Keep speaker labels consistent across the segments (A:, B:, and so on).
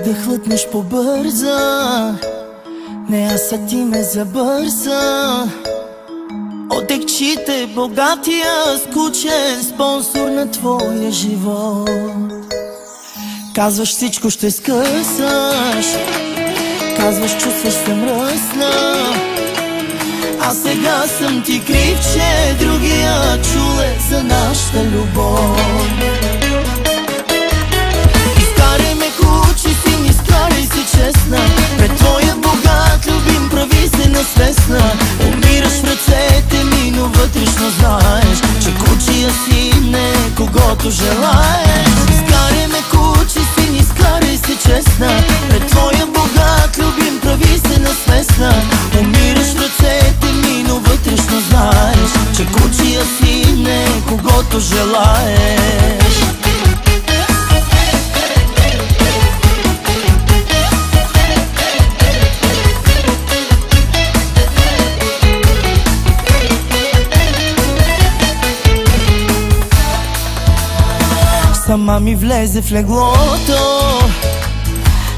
A: да хлътнеш по-бърза. Не, аз а ти ме забърза. Отекчите богатия, скучен спонсор на твоя живот. Казваш всичко ще скъсаш, казваш чувстваш се мръсна. А сега съм ти крив, че другия чуле за нашата любов. Изкарай ме кучи си, изкарай се честна. Пред твоя богат любим прави се насвестна. Умираш в ръцете ми, но вътрешно знаеш, че кучия си не когото желаеш. Изкарай ме кучи си, изкарай се честна. Пред твоя богат любим прави се насвестна. Умираш в ръцете ми, но вътрешно знаеш, че кучия си не когото желаеш. Сама ми влезе в леглото,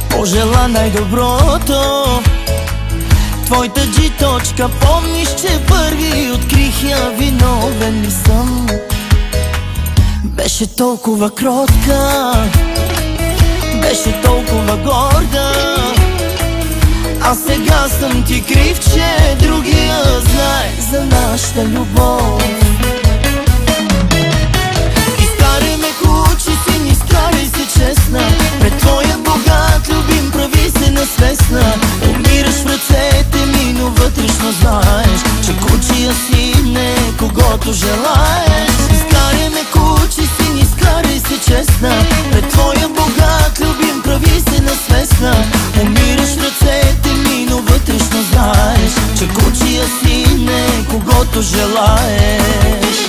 A: пожела най-доброто. Твоята джиточка, помниш, че първи открих я, виновен ли съм? Беше толкова кротка, беше толкова горда. А сега съм ти крив, че другия знае за нашата любов. Изкарай ме кучи си, изкарай се честна. Пред твоя богат любим прави се насвестна. Умираш в ръцете ми, но вътрешно знаеш, че кучия си не когото желаеш. Изкарай ме кучи си, изкарай се честна. Пред твоя богат любим прави се насвестна. Умираш в ръцете ми, но вътрешно знаеш, че кучия си не когото желаеш.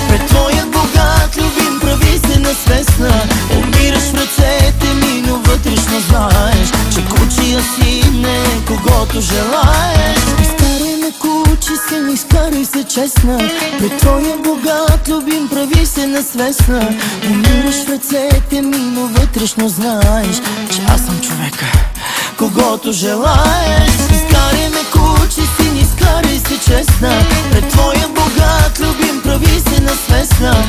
A: Пред твоя богат любим прави се насвестна. Умираш в ръцете ми, но вътрешно знаеш, че кучия си не когото желаеш. Изкарай ме кучи си, изкарай се честна. Пред твоя богат любим прави се насвестна. Умираш в ръцете ми, но вътрешно знаеш, че аз съм човека когото желаеш. Изкарай ме кучи си, изкарай се честна. Пред твоя богат любим прави се насвестна.